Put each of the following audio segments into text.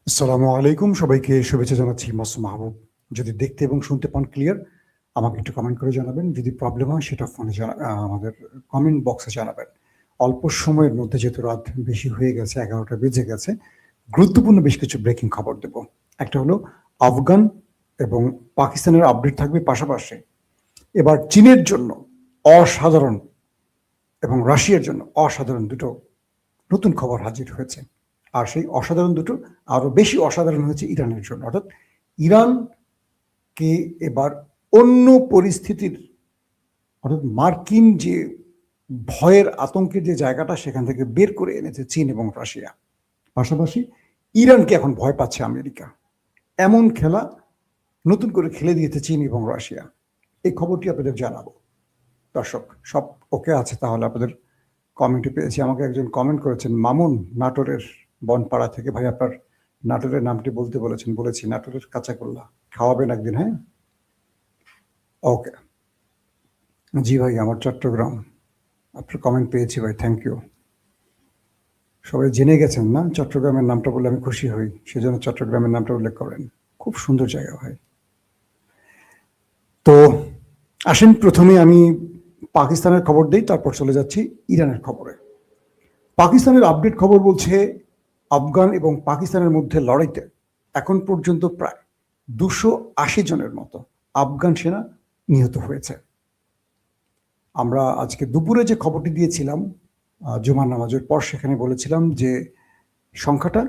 আসসালামু আলাইকুম, সবাইকে শুভেচ্ছা জানাচ্ছি। মাসুম মাহবুব। যদি দেখতে এবং শুনতে পান ক্লিয়ার, আমাকে একটু কমেন্ট করে জানাবেন। যদি প্রবলেম হয় সেটা ফোনে আমাদের কমেন্ট বক্সে জানাবেন। অল্প সময়ের মধ্যে যেহেতু রাত বেশি হয়ে গেছে, 11টা বেজে গেছে, গুরুত্বপূর্ণ বেশ কিছু ব্রেকিং খবর দেব। একটা হলো আফগান এবং পাকিস্তানের আপডেট থাকবে পাশাপাশি। এবার চীনের জন্য অসাধারণ এবং রাশিয়ার জন্য অসাধারণ দুটো নতুন খবর হাজির হয়েছে। আর সেই অসাধারণ দুটো আরো বেশি অসাধারণ হয়েছে ইরানের জন্য। অর্থাৎ ইরানকে এবার অন্য পরিস্থিতির, অর্থাৎ মার্কিন যে ভয়ের আতঙ্কের যে জায়গাটা, সেখান থেকে বের করে এনেছে চীন এবং রাশিয়া। পাশাপাশি ইরানকে এখন ভয় পাচ্ছে আমেরিকা। এমন খেলা নতুন করে খেলে দিয়েছে চীন এবং রাশিয়া। এই খবরটি আপনাদের জানাবো। দর্শক, সব ওকে আছে তাহলে? আপনাদের কমেন্টে পেয়েছি, আমাকে একজন কমেন্ট করেছেন, মামুন নাটোরের বনপাড়া থেকে। ভাই, আপনার নাটোরের নামটি বলতে বলেছেন, বলেছি নাটোরের কাঁচাগোল্লা খাওয়াবেন একদিন, হ্যাঁ? ওকে। জি ভাই, আমার চট্টগ্রাম। আপনার কমেন্ট পেয়েছি ভাই, থ্যাংক ইউ। সবাই জেনে গেছেন না চট্টগ্রামের নামটা বললে আমি খুশি হই, সেজন্য চট্টগ্রামের নামটা উল্লেখ করেন। খুব সুন্দর জায়গা ভাই। তো আসেন, প্রথমে আমি পাকিস্তানের খবর দিই, তারপর চলে যাচ্ছি ইরানের খবরে। পাকিস্তানের আপডেট খবর বলছে, আফগান এবং পাকিস্তানের মধ্যে লড়াইতে এখন পর্যন্ত প্রায় 280 জনের মতো আফগান সেনা নিহত হয়েছে। আমরা আজকে দুপুরে যে খবরটি দিয়েছিলাম জুমার নামাজের পর, সেখানে বলেছিলাম যে সংখ্যাটা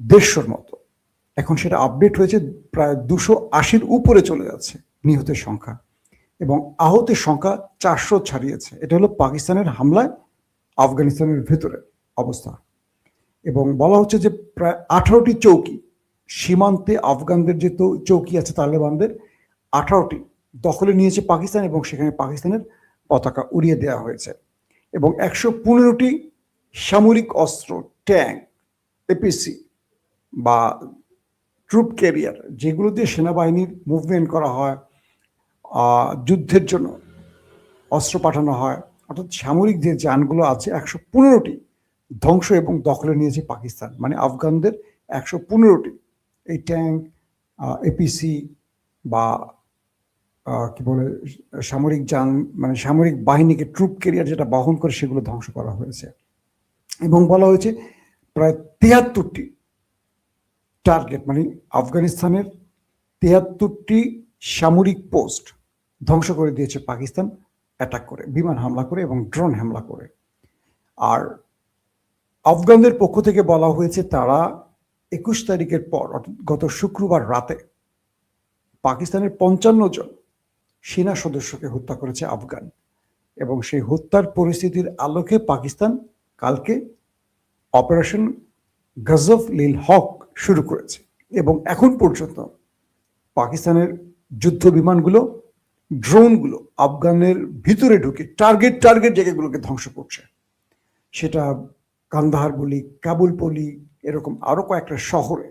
150-র মতো। এখন সেটা আপডেট হয়েছে, প্রায় 280-র উপরে চলে যাচ্ছে নিহতের সংখ্যা, এবং আহতের সংখ্যা 400 ছাড়িয়েছে। এটা হলো পাকিস্তানের হামলায় আফগানিস্তানের ভেতরে অবস্থা। এবং বলা হচ্ছে যে প্রায় 18টি চৌকি, সীমান্তে আফগানদের যে চৌকি আছে তালেবানদের, 18টি দখলে নিয়েছে পাকিস্তান, এবং সেখানে পাকিস্তানের পতাকা উড়িয়ে দেওয়া হয়েছে। এবং 115টি সামরিক অস্ত্র, ট্যাঙ্ক, এপিসি বা ট্রুপ ক্যারিয়ার, যেগুলো দিয়ে সেনাবাহিনীর মুভমেন্ট করা হয়, যুদ্ধের জন্য অস্ত্র পাঠানো হয়, অর্থাৎ সামরিক যে যানগুলো আছে, 115টি ধ্বংস এবং দখলে নিয়েছে পাকিস্তান। মানে আফগানদের 115টি এই ট্যাঙ্ক, এপিসি বা কি বলে, সামরিক যান, মানে সামরিক বাহিনীকে ট্রুপ ক্যারিয়ার যেটা বহন করে, সেগুলো ধ্বংস করা হয়েছে। এবং বলা হয়েছে প্রায় 73টি টার্গেট, মানে আফগানিস্তানের 73টি সামরিক পোস্ট ধ্বংস করে দিয়েছে পাকিস্তান, অ্যাটাক করে, বিমান হামলা করে এবং ড্রোন হামলা করে। আর আফগানদের পক্ষ থেকে বলা হয়েছে তারা 21 তারিখের পর, অর্থাৎ গত শুক্রবার রাতে, পাকিস্তানের 55 জন সেনা সদস্যকে হত্যা করেছে আফগান। এবং সেই হত্যার পরিস্থিতির আলোকে পাকিস্তান কালকে অপারেশন গজফ লিল হক শুরু করেছে। এবং এখন পর্যন্ত পাকিস্তানের যুদ্ধ বিমানগুলো, ড্রোনগুলো আফগানের ভিতরে ঢুকে টার্গেট জায়গাগুলোকে ধ্বংস করছে। সেটা কান্দাহার বলি, কাবুল বলি, এরকম আরো কয়েকটা শহরে,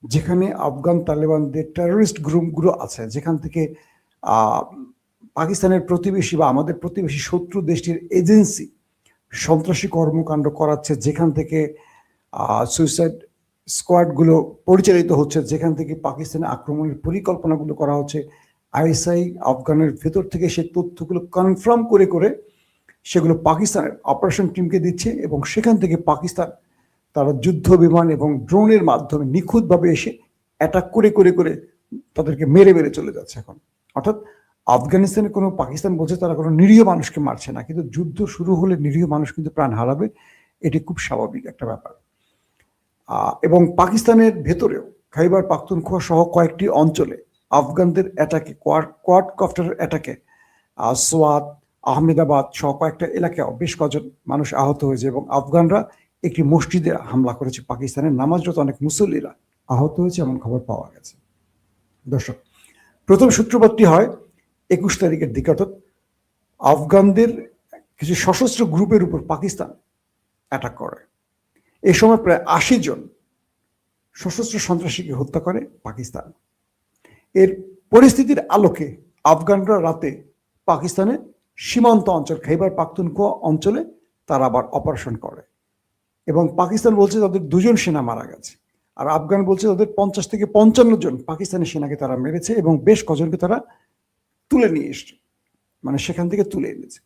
যেখানে আফগান তালেবানদের টেররিস্ট গ্রুপগুলো আছে, যেখান থেকে পাকিস্তানের প্রতিবেশী বা আমাদের প্রতিবেশী শত্রু দেশটির এজেন্সি সন্ত্রাসী কর্মকাণ্ড করাচ্ছে, যেখান থেকে সুইসাইড স্কোয়াডগুলো পরিচালিত হচ্ছে, যেখান থেকে পাকিস্তানে আক্রমণের পরিকল্পনাগুলো করা হচ্ছে। আইএসআই আফগানের ভেতর থেকে সে তথ্যগুলো কনফার্ম করে করে সেগুলো পাকিস্তানের অপারেশন টিমকে দিচ্ছে, এবং সেখান থেকে পাকিস্তান তারা যুদ্ধ বিমান এবং ড্রোনের মাধ্যমে নিখুঁতভাবে এসে অ্যাটাক করে করে করে তাদেরকে মেরে মেরে চলে যাচ্ছে এখন। অর্থাৎ আফগানিস্তানে কোনো, পাকিস্তান বলছে তারা কোনো নিরীহ মানুষকে মারছে না, কিন্তু যুদ্ধ শুরু হলে নিরীহ মানুষ কিন্তু প্রাণ হারাবে, এটি খুব স্বাভাবিক একটা ব্যাপার। এবং পাকিস্তানের ভেতরেও খাইবার পাখতুনখোয়া সহ কয়েকটি অঞ্চলে আফগানদের অ্যাটাকে, কোয়াড কপ্টারের অ্যাটাকে সোয়াত, আহমেদাবাদ সহ কয়েকটা এলাকায় বেশ কজন মানুষ আহত হয়েছে, এবং আফগানরা একটি মসজিদে হামলা করেছে, পাকিস্তানের নামাজরত অনেক মুসল্লিরা আহত হয়েছে, এমন খবর পাওয়া গেছে। দর্শক, প্রথম সূত্রপাতটি হয় 21 তারিখের দিকে, অর্থাৎ আফগানদের কিছু সশস্ত্র গ্রুপের উপর পাকিস্তান অ্যাটাক করে। এই সময় প্রায় 80 জন সশস্ত্র সন্ত্রাসীকে হত্যা করে পাকিস্তান। এর পরিস্থিতির আলোকে আফগানরা রাতে পাকিস্তানের সীমান্ত অঞ্চল খাইবার পাখতুনখোয়া অঞ্চলে তারা আবার অপারেশন করে, এবং পাকিস্তান বলছে তাদের 2 জন সেনা মারা গেছে। আর আফগান বলছে তাদের 50 থেকে 55 জন পাকিস্তানি সেনাকে তারা মেরেছে এবং বেশ কজনকে তারা তুলে নিয়ে এসছে, মানে সেখান থেকে তুলে এনেছে।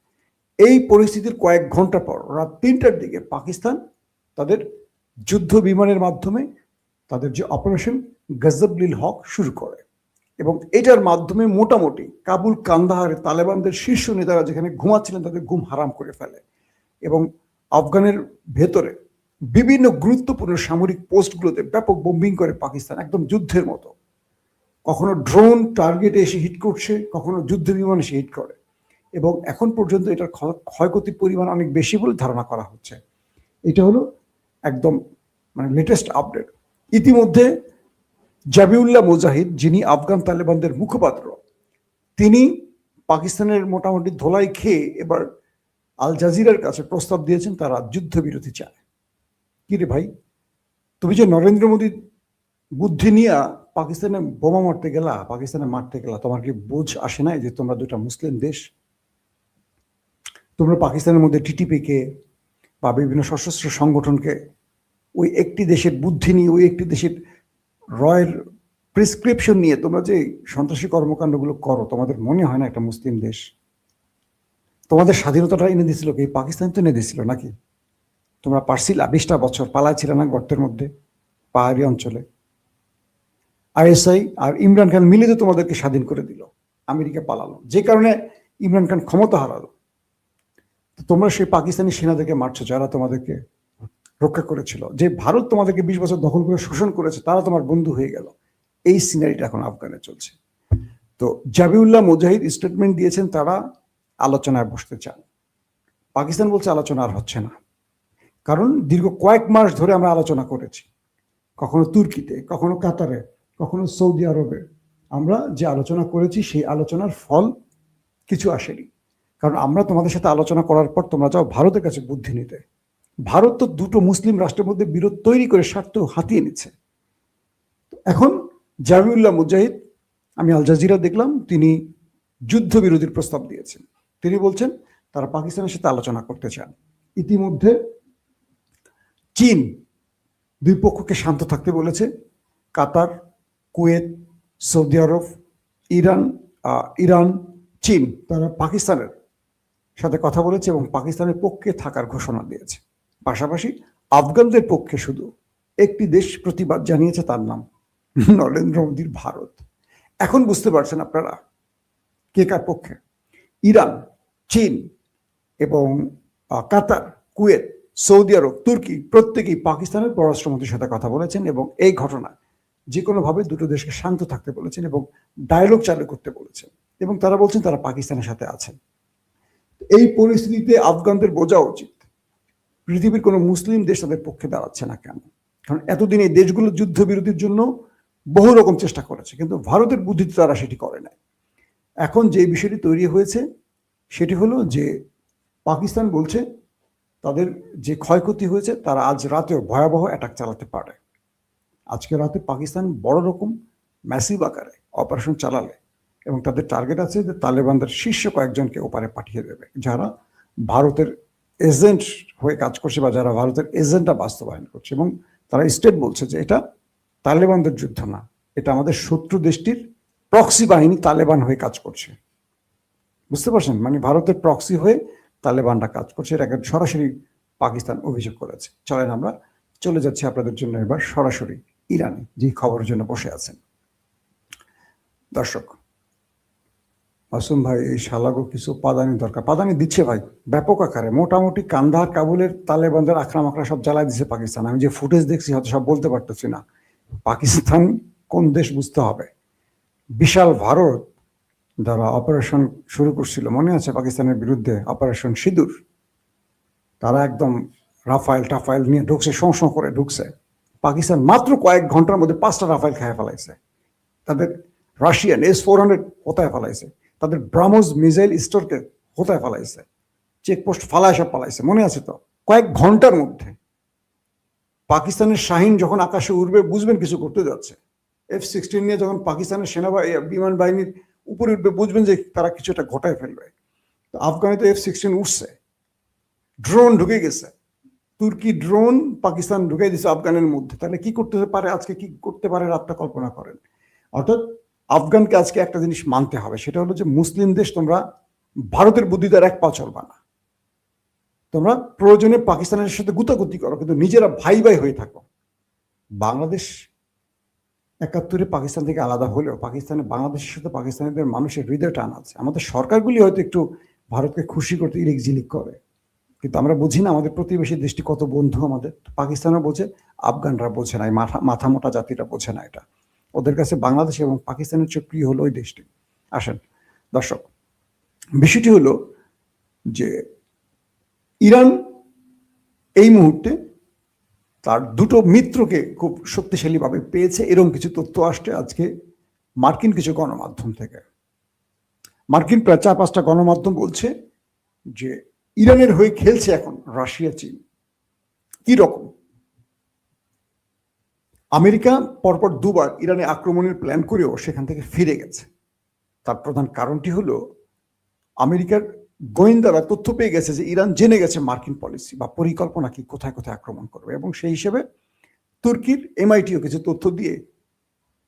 এই পরিস্থিতির কয়েক ঘন্টা পর রাত 3টার দিকে পাকিস্তান তাদের যুদ্ধ বিমানের মাধ্যমে তাদের যে অপারেশন গজব-লিল হক শুরু করে এবং এটার মাধ্যমে মোটামুটি কাবুল কান্দাহারে তালেবানদের শীর্ষ নেতারা যেখানে ঘুমাচ্ছিলেন তাদের ঘুম হারাম করে ফেলে এবং আফগানের ভেতরে বিভিন্ন গুরুত্বপূর্ণ সামরিক পোস্টগুলোতে ব্যাপক বোম্বিং করে পাকিস্তান, একদম যুদ্ধের মতো। কখনো ড্রোন টার্গেটে এসে হিট করছে, কখনো যুদ্ধ বিমান এসে হিট করে এবং এখন পর্যন্ত এটার ক্ষয়ক্ষতির পরিমাণ অনেক বেশি বলে ধারণা করা হচ্ছে। এটা হলো একদম মানে লেটেস্ট আপডেট। ইতিমধ্যে জাবিউল্লাহ মুজাহিদ, যিনি আফগান তালেবানদের মুখপাত্র, তিনি পাকিস্তানের মোটামুটি ধোলাই খেয়ে এবার আল জাজিরার কাছে প্রস্তাব দিয়েছেন তারা যুদ্ধবিরতি চায়। কি রে ভাই, তুমি যে নরেন্দ্র মোদী বুদ্ধি নিয়ে পাকিস্তানে বোমা মারতে গেলা, পাকিস্তানে মারতে গেলা, তোমার কি বুঝ আসে নাই যে তোমরা দুটা মুসলিম দেশ? তোমরা পাকিস্তানের মধ্যে টিটিপিকে বা বিভিন্ন সশস্ত্র সংগঠনকে ওই একটি দেশের বুদ্ধি নিয়ে, ওই একটি দেশের রয়ের প্রেসক্রিপশন নিয়ে তোমরা যে সন্ত্রাসী কর্মকাণ্ডগুলো করো, তোমাদের মনে হয় না একটা মুসলিম দেশ? তোমাদের স্বাধীনতাটা এনে দিয়েছিল কি পাকিস্তান? তো এনে দিয়েছিল নাকি? তোমরা পারছিলা 20টা বছর পালাইছিল না গর্তের মধ্যে পাহাড়ি অঞ্চলে? আইএসআই আর ইমরান খান মিলে তো তোমাদেরকে স্বাধীন করে দিল, আমেরিকা পালালো, যে কারণে ইমরান খান ক্ষমতা হারালো। তোমরা সেই পাকিস্তানি সেনাদেরকে মারছো যারা তোমাদেরকে রক্ষা করেছিল। যে ভারত তোমাদেরকে 20 বছর দখল করে শোষণ করেছে তারা তোমার বন্ধু হয়ে গেল। এই সিনারিটা এখন আফগানে চলছে। তো জাবিউল্লাহ মুজাহিদ স্টেটমেন্ট দিয়েছেন তারা আলোচনায় বসতে চান। পাকিস্তান বলছে আলোচনা আর হচ্ছে না, কারণ দীর্ঘ কয়েক মাস ধরে আমরা আলোচনা করেছি, কখনো তুর্কিতে, কখনো কাতারে, কখনো সৌদি আরবে। আমরা যে আলোচনা করেছি সেই আলোচনার ফল কিছু আসেনি, কারণ আমরা তোমাদের সাথে আলোচনা করার পর তোমরা যাও ভারতের কাছে বুদ্ধি নিতে। ভারত তো দুটো মুসলিম রাষ্ট্রের মধ্যে বিরোধ তৈরি করে স্বার্থ হাতিয়ে নিচ্ছে। এখন জাবিউল্লাহ মুজাহিদ, আমি আল জাজিরা দেখলাম, তিনি যুদ্ধবিরতির প্রস্তাব দিয়েছেন। তিনি বলছেন তারা পাকিস্তানের সাথে আলোচনা করতে চান। ইতিমধ্যে চীন দুই পক্ষকে শান্ত থাকতে বলেছে। কাতার, কুয়েত, সৌদি আরব, ইরান, চীন তারা পাকিস্তানের সাথে কথা বলেছে এবং পাকিস্তানের পক্ষে থাকার ঘোষণা দিয়েছে। পাশাপাশি আফগানদের পক্ষে শুধু একটি দেশ প্রতিবাদ জানিয়েছে, তার নাম নরেন্দ্র মোদীর ভারত। এখন বুঝতে পারছেন আপনারা কে কার পক্ষে। ইরান, চীন এবং কাতার, কুয়েত, সৌদি আরব, তুর্কি প্রত্যেকেই পাকিস্তানের পররাষ্ট্রমন্ত্রীর সাথে কথা বলেছেন এবং এই ঘটনা যে কোনোভাবে দুটো দেশকে শান্ত থাকতে বলেছেন এবং ডায়লগ চালু করতে বলেছেন এবং তারা বলছেন তারা পাকিস্তানের সাথে আছেন। এই পরিস্থিতিতে আফগানদের বোঝা উচিত পৃথিবীর কোনো মুসলিম দেশ তাদের পক্ষে দাঁড়াচ্ছে না কেন। কারণ এতদিন এই দেশগুলো যুদ্ধবিরতির জন্য বহু রকম চেষ্টা করেছে, কিন্তু ভারতের বুদ্ধিতে তারা সেটি করে না। এখন যে বিষয়টি তৈরি হয়েছে সেটি হলো যে পাকিস্তান বলছে তাদের যে ক্ষয়ক্ষতি হয়েছে তারা আজ রাতেও ভয়াবহ অ্যাটাক চালাতে পারে। আজকে রাতে পাকিস্তান বড় রকম ম্যাসিভ আকারে অপারেশন চালালে এবং তাদের টার্গেট আছে যে তালেবানদের শীর্ষ কয়েকজনকে ওপারে পাঠিয়ে দেবে, যারা ভারতের এজেন্ট হয়ে কাজ করছে বা যারা ভারতের এজেন্টটা বাস্তবায়ন করছে। এবং তারা স্টেট বলছে যে এটা তালেবানদের যুদ্ধ না, এটা আমাদের শত্রু দেশটির প্রক্সি বাহিনী তালেবান হয়ে কাজ করছে। বুঝতে পারছেন, মানে ভারতের প্রক্সি হয়ে তালেবানরা কাজ করছে, এটা সরাসরি পাকিস্তান অভিযোগ করেছে। চলেন আমরা চলে যাচ্ছি আপনাদের জন্য এবার সরাসরি ইরানে, যে খবরের জন্য বসে আছেন। দর্শক, মাসুম ভাই এই শালাগো কিছু পাদানি দরকার। পাদানি দিচ্ছে ভাই ব্যাপক আকারে, মোটামুটি কান্দাহার, কাবুলের তালেবানদের আক্রমণ সব জ্বালাই দিচ্ছে পাকিস্তান। আমি যে ফুটেজ দেখছি হয়তো সব বলতে পারতেছি না। পাকিস্তান কোন দেশ বুঝতে হবে। বিশাল ভারত যারা অপারেশন শুরু করছিল, মনে আছে পাকিস্তানের বিরুদ্ধে অপারেশন সিঁদুর, তারা একদম রাফাইল টাফাইল নিয়ে ঢুকছে, শোঁ করে ঢুকছে। পাকিস্তান মাত্র কয়েক ঘন্টার মধ্যে 5টা রাফাইল খেয়ে ফেলাইছে। তাদের রাশিয়ান S-400 হোতায় ফেলাইছে, তাদের ব্রাহ্মস মিসাইল স্টোরকে হোতায় ফেলাইছে, চেকপোস্ট ফালায় সব পালাইছে। মনে আছে তো? কয়েক ঘন্টার মধ্যে পাকিস্তানের শাহিন যখন আকাশে উড়বে বুঝবেন কিছু করতে যাচ্ছে। F-16 নিয়ে যখন পাকিস্তানের বিমান বাহিনীর উপরে উঠবে বুঝবেন যে তারা কিছু একটা ঘটায় ফেলবে। তো আফগানে তো F-16 উঠছে, ড্রোন ঢুকে গেছে, তুর্কি ড্রোন পাকিস্তান ঢুকাই দিচ্ছে আফগানের মধ্যে, তাহলে কি করতে পারে আজকে, কি করতে পারে রাতটা কল্পনা করেন। অর্থাৎ আফগানকে আজকে একটা জিনিস মানতে হবে, সেটা হলো যে মুসলিম দেশ তোমরা ভারতের বুদ্ধি দ্বারা এক পা চলবা না, তোমরা প্রয়োজনে পাকিস্তানের সাথে গুতাগুতি করো, কিন্তু নিজেরা ভাই ভাই হয়ে থাকো। বাংলাদেশ ৭১-এ পাকিস্তান থেকে আলাদা হলেও পাকিস্তানে বাংলাদেশের সাথে পাকিস্তানিদের মানুষের হৃদয় টান আছে। আমাদের সরকারগুলি হয়তো একটু ভারতকে খুশি করতে ইলিক জিলিক করে, কিন্তু আমরা বুঝি না আমাদের প্রতিবেশী দেশটি কত বন্ধু আমাদের। পাকিস্তানও বোঝে, আফগানরা বোঝে না, মাথা মোটা জাতিরা বোঝে না এটা। ওদের কাছে বাংলাদেশ এবং পাকিস্তানের চেয়ে প্রিয় হলো ওই দেশটি। আসেন দর্শক, বিষয়টি হলো যে ইরান এই মুহূর্তে তার দুটো মিত্রকে খুব শক্তিশালীভাবে পেয়েছে, এরকম কিছু তথ্য আসছে আজকে মার্কিন কিছু গণমাধ্যম থেকে। মার্কিন প্রায় ৪-৫টা গণমাধ্যম বলছে যে ইরানের হয়ে খেলছে এখন রাশিয়া, চীন। কি রকম? আমেরিকা পরপর দুবার ইরানে আক্রমণের প্ল্যান করেও সেখান থেকে ফিরে গেছে। তার প্রধান কারণটি হলো আমেরিকার গোয়েন্দারা তথ্য পেয়ে গেছে যে ইরান জেনে গেছে মার্কিন পলিসি বা পরিকল্পনা কি, কোথায় কোথায় আক্রমণ করবে, এবং সেই হিসেবে তুর্কির MITও কিছু তথ্য দিয়ে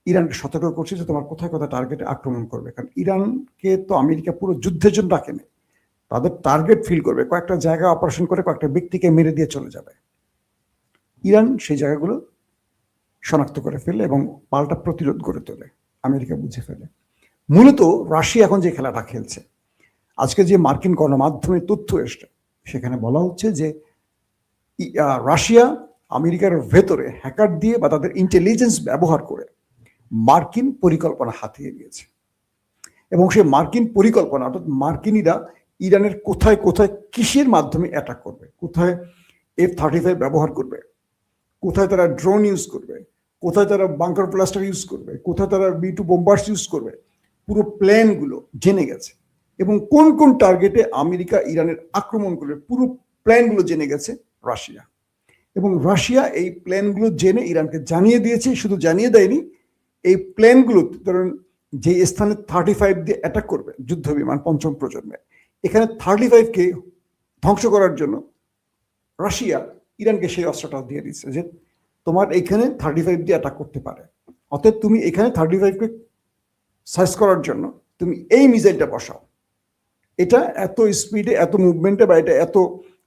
ইরানকে সতর্ক করছে যে তোমার কোথায় কোথায় টার্গেটে আক্রমণ করবে। কারণ ইরানকে তো আমেরিকা পুরো যুদ্ধের জন্য রাখেনি, তাদের টার্গেট ফিল করবে, কয়েকটা জায়গা অপারেশন করে কয়েকটা ব্যক্তিকে মেরে দিয়ে চলে যাবে। ইরান সেই জায়গাগুলো শনাক্ত করে ফেলে এবং পাল্টা প্রতিরোধ গড়ে তোলে, আমেরিকা বুঝে ফেলে। মূলত রাশিয়া এখন যে খেলাটা খেলছে, আজকে যে মার্কিন গণমাধ্যমে তথ্য এসছে সেখানে বলা হচ্ছে যে রাশিয়া আমেরিকার ভেতরে হ্যাকার দিয়ে বা তাদের ইন্টেলিজেন্স ব্যবহার করে মার্কিন পরিকল্পনা হাতিয়ে নিয়েছে, এবং সেই মার্কিন পরিকল্পনা অর্থাৎ মার্কিনীরা ইরানের কোথায় কোথায় কিসের মাধ্যমে অ্যাটাক করবে, কোথায় F-35 ব্যবহার করবে, কোথায় তারা ড্রোন ইউজ করবে, কোথায় তারা বাংকার ব্লাস্টার ইউজ করবে, কোথায় তারা B-2 বোম্বার্স ইউজ করবে, পুরো প্ল্যানগুলো জেনে গেছে। এবং কোন কোন টার্গেটে আমেরিকা ইরানের আক্রমণ করবে পুরো প্ল্যানগুলো জেনে গেছে রাশিয়া। এবং রাশিয়া এই প্ল্যানগুলো জেনে ইরানকে জানিয়ে দিয়েছে। শুধু জানিয়ে দেয়নি, এই প্ল্যানগুলো ধরুন যে স্থানে 35 দিয়ে অ্যাটাক করবে যুদ্ধ বিমান ৫ম প্রজন্মের, এখানে 35কে ধ্বংস করার জন্য রাশিয়া ইরানকে সেই অস্ত্রটা দিয়ে দিচ্ছে যে তোমার এইখানে 35 দিয়ে অ্যাটাক করতে পারে, অতএব তুমি এখানে 35কে সার্চ করার জন্য তুমি এই মিসাইলটা বসাও। এটা এত স্পিডে, এত মুভমেন্টে, বা এটা এত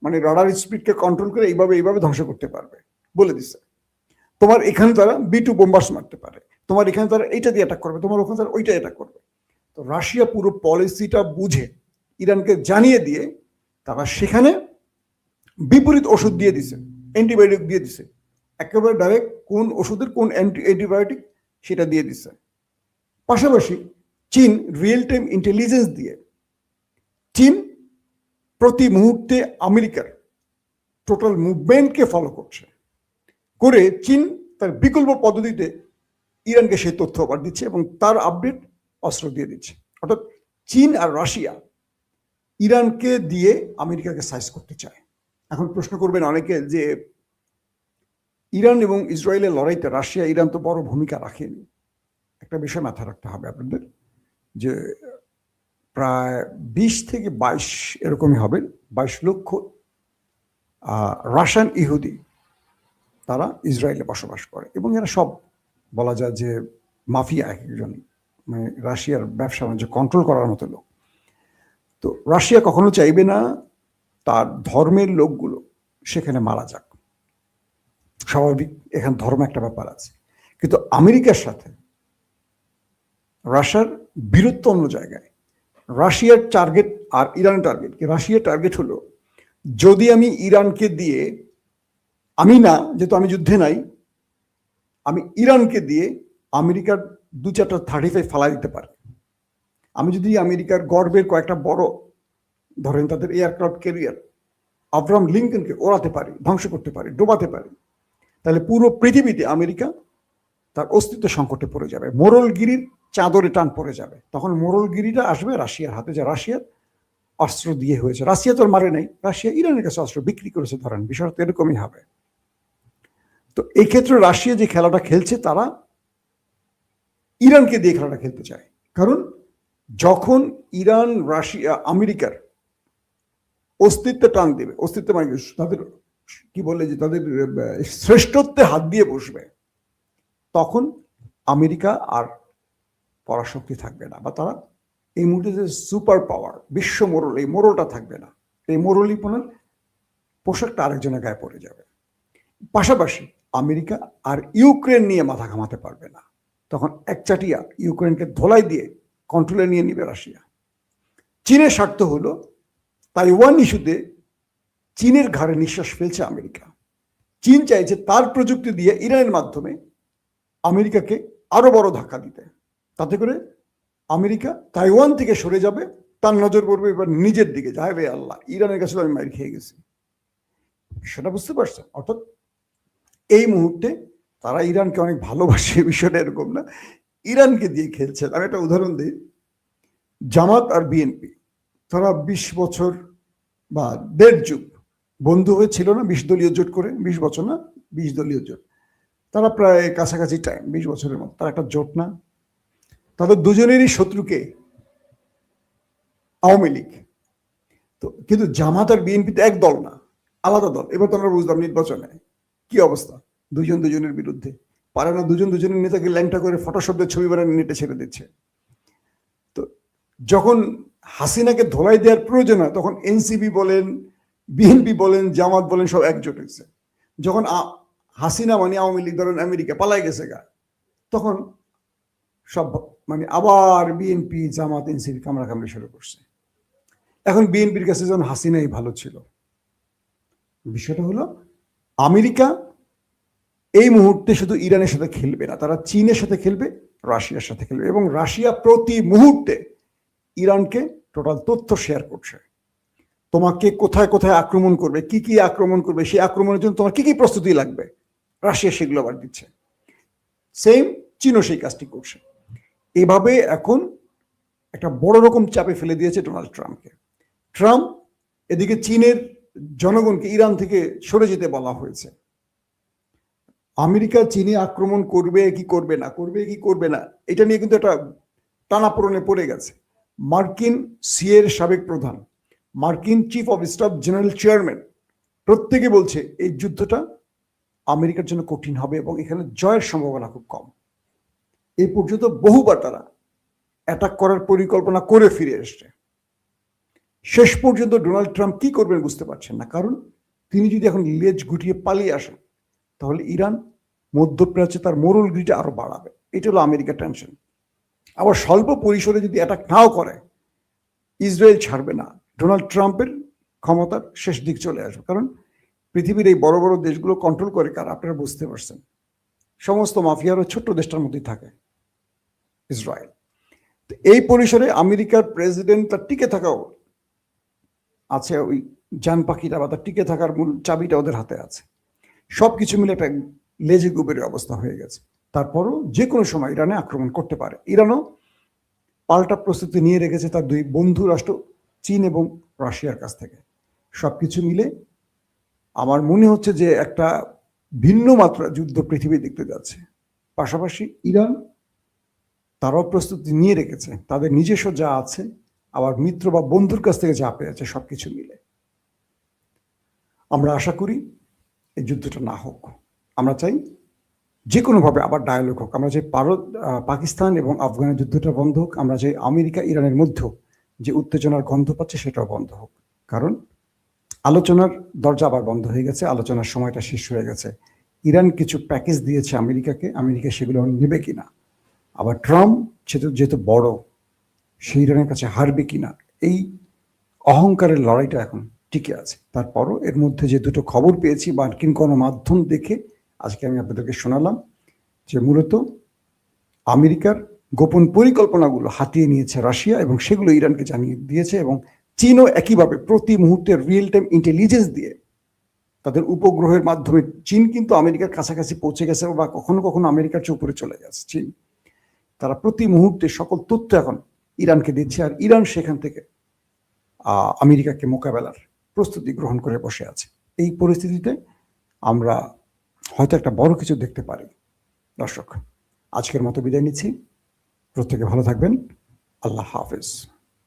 মানে রাডার স্পিডকে কন্ট্রোল করে এইভাবে এইভাবে ধ্বংস করতে পারবে বলে দিচ্ছে। তোমার এখানে তারা B-2 বোম্বার্স মারতে পারে, তোমার এখানে তারা এইটা দিয়ে অ্যাটাক করবে, তোমার ওখানে তারা ওইটা অ্যাটাক করবে। তো রাশিয়া পুরো পলিসিটা বুঝে ইরানকে জানিয়ে দিয়ে তারা সেখানে বিপরীত ওষুধ দিয়ে দিছে, অ্যান্টিবায়োটিক দিয়ে দিছে, একেবারে ডাইরেক্ট কোন ওষুধের কোন অ্যান্টিবায়োটিক সেটা দিয়ে দিছে। পাশাপাশি চীন রিয়েল টাইম ইন্টেলিজেন্স দিয়ে চীন প্রতি মুহূর্তে আমেরিকার টোটাল মুভমেন্টকে ফলো করছে, করে চীন তার বিকল্প পদ্ধতিতে ইরানকে সেই তথ্য আবার দিচ্ছে এবং তার আপডেট অস্ত্র দিয়ে দিচ্ছে। অর্থাৎ চীন আর রাশিয়া ইরানকে দিয়ে আমেরিকাকে সাইজ করতে চায়। এখন প্রশ্ন করবেন অনেকে যে ইরান এবং ইসরায়েলের লড়াইতে রাশিয়া ইরান তো বড় ভূমিকা রাখেনি। একটা বিষয় মাথায় রাখতে হবে আপনাদের, যে প্রায় 20 থেকে 22 এরকমই হবে, 22 লক্ষ রাশিয়ান ইহুদি তারা ইসরায়েলে বসবাস করে, এবং এরা সব বলা যায় যে মাফিয়া, একজন মানে রাশিয়ার ব্যবসা বাণিজ্য কন্ট্রোল করার মতো লোক। তো রাশিয়া কখনো চাইবে না তার ধর্মের লোকগুলো সেখানে মারা যাক, স্বাভাবিক, এখানে ধর্ম একটা ব্যাপার আছে। কিন্তু আমেরিকার সাথে রাশিয়ার বীরত্ব অন্য জায়গায়। রাশিয়ার টার্গেট আর ইরানের টার্গেট কি? রাশিয়ার টার্গেট হলো যদি আমি ইরানকে দিয়ে, আমি না, যেহেতু আমি যুদ্ধে নাই, আমি ইরানকে দিয়ে আমেরিকার 2-4টা 35 ফালাই দিতে পারি। আমি যদি আমেরিকার গর্বের কয়েকটা বড়, ধরেন তাদের এয়ারক্রাফট ক্যারিয়ার আব্রাহাম লিঙ্কনকে ওড়াতে পারি, ধ্বংস করতে পারি, ডোবাতে পারি, তাহলে পুরো পৃথিবীতে আমেরিকা তার অস্তিত্ব সংকটে পড়ে যাবে, মোরলগিরির চাদরে টান পড়ে যাবে। তখন মোরলগিরিটা আসবে রাশিয়ার হাতে, যা রাশিয়ার অস্ত্র দিয়ে হয়েছে। রাশিয়া তো মারে নাই, রাশিয়া ইরানের কাছে অস্ত্র বিক্রি করেছে, ধরেন বিষয়টা এরকমই হবে। তো এই ক্ষেত্রে রাশিয়া যে খেলাটা খেলছে, তারা ইরানকে দিয়ে খেলাটা খেলতে চায়। কারণ যখন ইরান রাশিয়া আমেরিকার অস্তিত্বে টান দেবে, অস্তিত্ব মানে তাদের কি বলে যে তাদের শ্রেষ্ঠত্বে হাত দিয়ে বসবে, তখন আমেরিকা আর পরাশক্তি থাকবে না, বা তারা এই মুহূর্তে যে সুপার পাওয়ার বিশ্ব মোড়ল, এই মোড়লটা থাকবে না। এই মোড়লিপনার পোশাকটা আরেকজনের গায়ে পড়ে যাবে। পাশাপাশি আমেরিকা আর ইউক্রেন নিয়ে মাথা ঘামাতে পারবে না, তখন একচাটিয়া ইউক্রেনকে ধোলাই দিয়ে কন্ট্রোলে নিয়ে নিবে রাশিয়া। চীনের স্বার্থ হলো তাইওয়ান ইস্যুতে চীনের ঘাড়ে নিঃশ্বাস ফেলছে আমেরিকা। চীন চাইছে তার প্রযুক্তি দিয়ে ইরানের মাধ্যমে আমেরিকাকে আরো বড় ধাক্কা দিতে, তাতে করে আমেরিকা তাইওয়ান থেকে সরে যাবে, তার নজর পড়বে এবার নিজের দিকে, যায় রে আল্লাহ, ইরানের কাছে আমি মার খেয়ে গেছি। সেটা বুঝতে পারছেন? অর্থাৎ এই মুহূর্তে তারা ইরানকে অনেক ভালোবাসে, বিষয়টা এরকম না, ইরানকে দিয়ে খেলছে। আমি একটা উদাহরণ দিই, জামাত আর বিএনপি তারা 20 বছর বা 1.5 যুগ বন্ধু হয়েছিল না, 20 দলীয় জোট করে, 20 বছর না, 20 দলীয় জোট, তারা প্রায় কাছাকাছি টাইম, 20 বছরের মতো, তারা একটা জোট না? তাদের দুজনেরই শত্রুকে আওয়ামী লীগ। তো কিন্তু জামাত আর বিএনপি তো এক দল না, আলাদা দল। এবার তো আমরা বুঝলাম নির্বাচনে কি অবস্থা, দুজন দুজনের বিরুদ্ধে পারে না, দুজন দুজনের নেতাকে ল্যাংটা করে ফটোশপের ছবি বানিয়ে নেটে ছেড়ে দিচ্ছে। তো যখন হাসিনাকে ধোলাই দেওয়ার প্রয়োজন হয়, তখন এনসিপি বলেন, বিএনপি বলেন, জামাত বলেন, সব একজোট হয়েছে। যখন হাসিনা মানে আওয়ামী লীগ ধরেন আমেরিকা পালাই গেছে গা, তখন সব মানে আবার বিএনপি জামাত এনসিপি কামড়াকামড়ি শুরু করছে। এখন বিএনপির কাছে যখন হাসিনাই ভালো ছিল। বিষয়টা হলো আমেরিকা এই মুহূর্তে শুধু ইরানের সাথে খেলবে না, তারা চীনের সাথে খেলবে, রাশিয়ার সাথে খেলবে, এবং রাশিয়া প্রতি মুহূর্তে ইরানকে টোটাল তথ্য শেয়ার করছে। তোমাকে কোথায় কোথায় আক্রমণ করবে, কি কি আক্রমণ করবে, সেই আক্রমণের জন্য তোমার কি কি প্রস্তুতি লাগবে, রাশিয়া সেগুলো আবার দিচ্ছে। সেম চীনও সেই কাজটি করছে। এভাবে এখন একটা বড় রকম চাপে ফেলে দিয়েছে ডোনাল্ড ট্রাম্পকে। ট্রাম্প এদিকে চীনের জনগণকে ইরান থেকে সরে যেতে বলা হয়েছে। আমেরিকা চীনে আক্রমণ করবে কি করবে না, করবে কি করবে না, এটা নিয়ে কিন্তু একটা টানাপোড়েনে পড়ে গেছে। মার্কিন সিএর সাবেক প্রধান, মার্কিন chief of staff general chairman, প্রত্যেকে বলছে এই যুদ্ধটা আমেরিকার জন্য কঠিন হবে এবং এখানে জয়ের সম্ভাবনা খুব কম। এই পর্যন্ত বহুবার তারা অ্যাটাক করার পরিকল্পনা করে ফিরে এসছে। শেষ পর্যন্ত ডোনাল্ড ট্রাম্প কি করবেন বুঝতে পারছেন না, কারণ তিনি যদি এখন লেজ গুটিয়ে পালিয়ে আসেন, তাহলে ইরান মধ্যপ্রাচ্যে তার মোড়লগিরিটা আরো বাড়াবে। এটা হলো আমেরিকার টেনশন। আবার স্বল্প পরিসরে যদি অ্যাটাক নাও করে, ইসরায়েল ছাড়বে না, ডোনাল্ড ট্রাম্পের ক্ষমতার শেষ দিক চলে আসবে। কারণ পৃথিবীর এই বড় বড় দেশগুলো কন্ট্রোল করে কারা, আপনারা বুঝতে পারছেন। সমস্ত মাফিয়ারও ছোট্ট দেশটার মধ্যেই থাকে, ইসরায়েল। এই পরিসরে আমেরিকার প্রেসিডেন্ট তার টিকে থাকাও আছে, ওই জান পাখিটা বা তার টিকে থাকার মূল চাবিটা ওদের হাতে আছে। সবকিছু মিলে একটা লেজে গুবের অবস্থা হয়ে গেছে। তারপরও যে কোনো সময় ইরানে আক্রমণ করতে পারে। ইরানও পাল্টা প্রস্তুতি নিয়ে রেখেছে তার দুই বন্ধু রাষ্ট্র চীন এবং রাশিয়ার কাছ থেকে। সবকিছু মিলে আমার মনে হচ্ছে যে একটা ভিন্ন মাত্রা যুদ্ধ পৃথিবী দেখতে যাচ্ছে। পাশাপাশি ইরান তারাও প্রস্তুতি নিয়ে রেখেছে, তাদের নিজস্ব যা আছে, আবার মিত্র বা বন্ধুর কাছ থেকে যা পেয়েছে, সবকিছু মিলে আমরা আশা করি এই যুদ্ধটা না হোক। আমরা চাই যে কোনোভাবে আবার ডায়ালগ হোক। আমরা চাই পাকিস্তান এবং আফগানের যুদ্ধটা বন্ধ হোক। আমরা চাই আমেরিকা ইরানের মধ্যেও যে উত্তেজনার গন্ধ পাচ্ছে সেটাও বন্ধ হোক। কারণ আলোচনার দরজা আবার বন্ধ হয়ে গেছে, আলোচনার সময়টা শেষ হয়ে গেছে। ইরান কিছু প্যাকেজ দিয়েছে আমেরিকাকে, আমেরিকা সেগুলো নেবে কিনা, আবার ট্রাম্প যেহেতু বড়, সেই ইরানের কাছে হারবে কিনা, এই অহংকারের লড়াইটা এখন টিকে আছে। তারপরও এর মধ্যে যে দুটো খবর পেয়েছি মার্কিন গণমাধ্যম দেখে আজকে আমি আপনাদেরকে শোনালাম, যে মূলত আমেরিকার গোপন পরিকল্পনাগুলো হাতিয়ে নিয়েছে রাশিয়া এবং সেগুলো ইরানকে জানিয়ে দিয়েছে, এবং চীনও একইভাবে প্রতি মুহূর্তে রিয়েল টাইম ইন্টেলিজেন্স দিয়ে তাদের উপগ্রহের মাধ্যমে, চীন কিন্তু আমেরিকার কাছাকাছি পৌঁছে গেছে বা কখনো কখনো আমেরিকার চেয়ে উপরে চলে গেছে চীন। তারা প্রতি মুহূর্তে সকল তথ্য এখন ইরানকে দিচ্ছে, আর ইরান সেখান থেকে আমেরিকাকে মোকাবেলার প্রস্তুতি গ্রহণ করে বসে আছে। এই পরিস্থিতিতে আমরা হয়তো একটা বড় কিছু দেখতে পারি। দর্শক, আজকের মতো বিদায় নিচ্ছি। প্রত্যেকে ভালো থাকবেন। আল্লাহ হাফেজ।